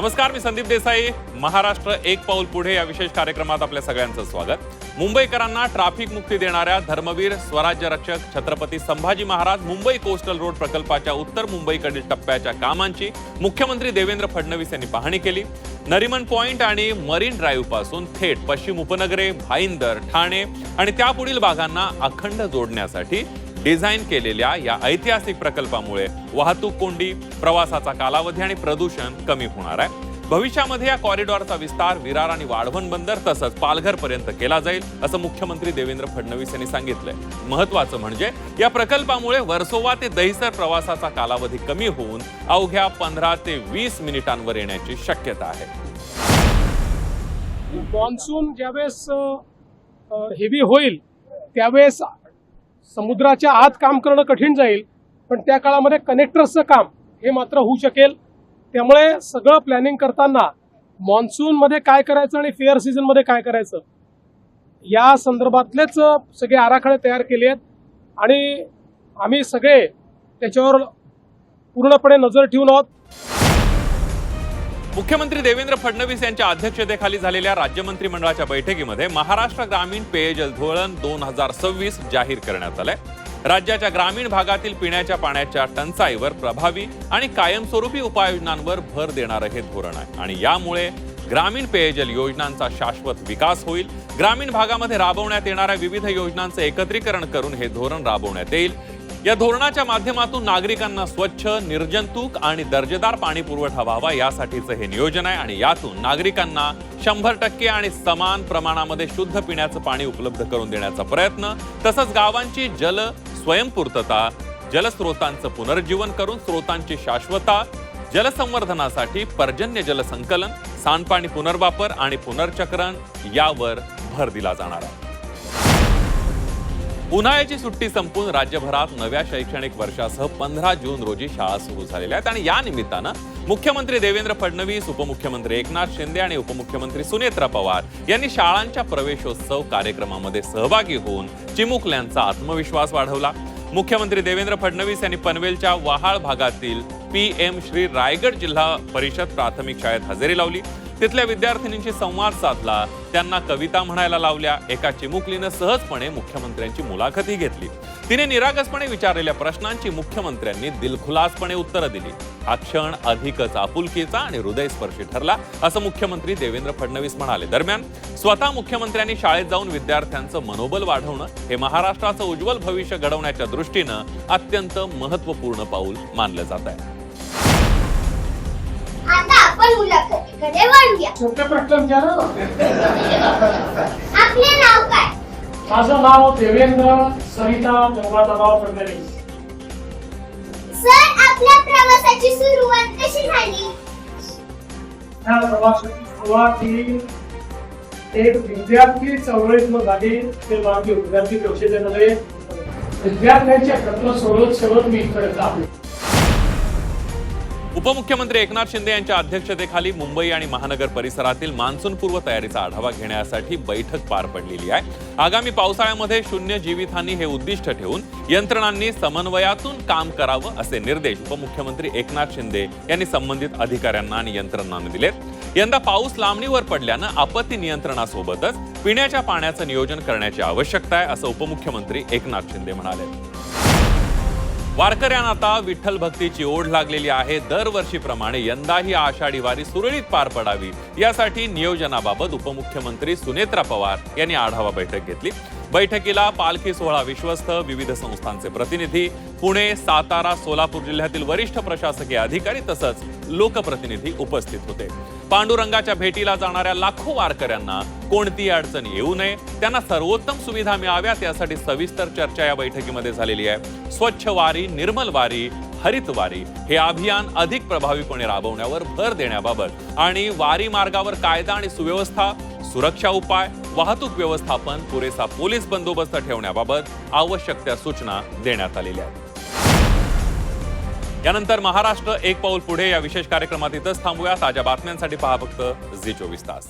नमस्कार, मी संदीप देसाई. महाराष्ट्र एक पाऊल पुढे या विशेष कार्यक्रमात आपल्या सगळ्यांचं स्वागत. मुंबईकरांना ट्रॅफिक मुक्ती देणाऱ्या धर्मवीर स्वराज्य रक्षक छत्रपती संभाजी महाराज मुंबई कोस्टल रोड प्रकल्पाच्या उत्तर मुंबईकडील टप्प्याच्या कामांची मुख्यमंत्री देवेंद्र फडणवीस यांनी पाहणी केली. नरिमन पॉइंट आणि मरीन ड्राईव्ह पासून थेट पश्चिम उपनगरे, भाईंदर, ठाणे आणि त्यापुढील भागांना अखंड जोडण्यासाठी डिझाईन केलेल्या या ऐतिहासिक प्रकल्पामुळे वाहतूक कोंडी, प्रवासाचा कालावधी आणि प्रदूषण कमी होणार आहे. भविष्यामध्ये या कॉरिडॉरचा विस्तार विरार आणि वाढवण बंदर तसंच पालघर पर्यंत केला जाईल असं मुख्यमंत्री देवेंद्र फडणवीस यांनी सांगितलंय. महत्त्वाचं म्हणजे या प्रकल्पामुळे वर्सोवा ते दहिसर प्रवासाचा कालावधी कमी होऊन अवघ्या 15 ते 20 मिनिटांवर येण्याची शक्यता आहे. मॉन्सून ज्यावेळेस हेवी होईल त्यावेळेस समुद्राच्या आत काम करणं कठीण जाईल, पण त्या काळामध्ये कनेक्टर्सचं काम हे मात्र होऊ शकेल. त्यामुळे सगळं प्लॅनिंग करताना मॉन्सूनमध्ये काय करायचं आणि फेअर सीझनमध्ये काय करायचं या संदर्भातलेच सगळे आराखडे तयार केले आहेत आणि आम्ही सगळे त्याच्यावर पूर्णपणे नजर ठेवून आहोत. मुख्यमंत्री देवेंद्र फडणवीस यांच्या अध्यक्षतेखाली झालेल्या राज्य मंत्रिमंडळाच्या बैठकीमध्ये महाराष्ट्र ग्रामीण पेयजल धोरण 2026 जाहीर करण्यात आलंय. राज्याच्या ग्रामीण भागातील पिण्याच्या पाण्याच्या टंचाईवर प्रभावी आणि कायमस्वरूपी उपाययोजनांवर भर देणारं हे धोरण आहे आणि यामुळे ग्रामीण पेयजल योजनांचा शाश्वत विकास होईल. ग्रामीण भागामध्ये राबवण्यात येणाऱ्या विविध योजनांचं एकत्रीकरण करून हे धोरण राबवण्यात येईल. या धोरणाच्या माध्यमातून नागरिकांना स्वच्छ, निर्जंतुक आणि दर्जेदार पाणी पुरवठा व्हावा यासाठीचं हे नियोजन आहे आणि यातून नागरिकांना 100% आणि समान प्रमाणामध्ये शुद्ध पिण्याचं पाणी उपलब्ध करून देण्याचा प्रयत्न, तसंच गावांची जल स्वयंपूर्तता, जलस्रोतांचं पुनर्जीवन करून स्रोतांची शाश्वतता, जलसंवर्धनासाठी पर्जन्य जल संकलन, सांडपाणी पुनर्वापर आणि पुनर्चक्रण यावर भर दिला जाणार आहे. उन्हाळ्याची सुट्टी संपून राज्यभरात नव्या शैक्षणिक वर्षासह 15 जून रोजी शाळा सुरू झालेल्या आहेत आणि या निमित्तानं मुख्यमंत्री देवेंद्र फडणवीस, उपमुख्यमंत्री एकनाथ शिंदे आणि उपमुख्यमंत्री सुनेत्रा पवार यांनी शाळांच्या प्रवेशोत्सव कार्यक्रमामध्ये सहभागी होऊन चिमुकल्यांचा आत्मविश्वास वाढवला. मुख्यमंत्री देवेंद्र फडणवीस यांनी पनवेलच्या वहाळ भागातील PM श्री रायगड जिल्हा परिषद प्राथमिक शाळेत हजेरी लावली. तिथल्या विद्यार्थिनींशी संवाद साधला, त्यांना कविता म्हणायला लावल्या. एका चिमुकलीनं सहजपणे मुख्यमंत्र्यांची मुलाखतही घेतली. तिने निरागसपणे विचारलेल्या प्रश्नांची मुख्यमंत्र्यांनी दिलखुलासपणे उत्तरं दिली. हा क्षण अधिकच आपुलकीचा आणि हृदयस्पर्शी ठरला असं मुख्यमंत्री देवेंद्र फडणवीस म्हणाले. दरम्यान स्वतः मुख्यमंत्र्यांनी शाळेत जाऊन विद्यार्थ्यांचं मनोबल वाढवणं हे महाराष्ट्राचं उज्ज्वल भविष्य घडवण्याच्या दृष्टीनं अत्यंत महत्त्वपूर्ण पाऊल मानलं जात आहे. आता आपण मुलाखतीकडे वळूया. छोटे प्रश्न विचारा. आपले नाव काय? माझं नाव देवेंद्र सरिता गंगाधरराव फडणवीस. सर, आपल्या प्रवासाची सुरुवात कशी झाली? या प्रवासाची सुरुवात ही एक विद्यार्थी चळवळीतून झाली. ते माझे विद्यार्थी परिषदेमध्ये विद्यार्थ्यांच्या प्रश्न सोडवत मी इकडे आलो. उपमुख्यमंत्री एकनाथ शिंदे यांच्या अध्यक्षतेखाली मुंबई आणि महानगर परिसरातील मान्सूनपूर्व तयारीचा आढावा घेण्यासाठी बैठक पार पडलेली आहे. आगामी पावसाळ्यामध्ये 0 जीवितहानी हे उद्दिष्ट ठेवून यंत्रणांनी समन्वयातून काम करावं असे निर्देश उपमुख्यमंत्री एकनाथ शिंदे यांनी संबंधित अधिकाऱ्यांना आणि यंत्रणांना दिलेत. यंदा पाऊस लांबणीवर पडल्यानं आपत्ती नियंत्रणासोबतच पिण्याच्या पाण्याचं नियोजन करण्याची आवश्यकता आहे असं उपमुख्यमंत्री एकनाथ शिंदे म्हणाले. वारकऱ्यांना आता विठ्ठल भक्तीची ओढ लागलेली आहे. दरवर्षीप्रमाणे यंदाही आषाढी वारी सुरळीत पार पडावी यासाठी नियोजनाबाबत उपमुख्यमंत्री सुनेत्रा पवार यांनी आढावा बैठक घेतली. बैठकीला पालखी सोहळा विश्वस्त, विविध संस्थांचे प्रतिनिधी, पुणे, सातारा, सोलापूर जिल्ह्यातील वरिष्ठ प्रशासकीय अधिकारी तसंच लोकप्रतिनिधी उपस्थित होते. पांडुरंगाच्या भेटीला जाणाऱ्या लाखो वारकऱ्यांना कोणतीही अडचण येऊ नये, त्यांना सर्वोत्तम सुविधा मिळाव्यात यासाठी सविस्तर चर्चा या बैठकीमध्ये झालेली आहे. स्वच्छ वारी, निर्मल वारी, हरित वारी हे अभियान अधिक प्रभावीपणे राबवण्यावर भर देण्याबाबत आणि वारी मार्गावर कायदा आणि सुव्यवस्था, सुरक्षा उपाय, वाहतूक व्यवस्थापन, पुरेसा पोलीस बंदोबस्त ठेवण्याबाबत आवश्यक त्या सूचना देण्यात आलेल्या आहेत. यानंतर महाराष्ट्र एक पाऊल पुढे या विशेष कार्यक्रमात इथंच थांबूया. ताज्या बातम्यांसाठी पहा फक्त झी 24 तास.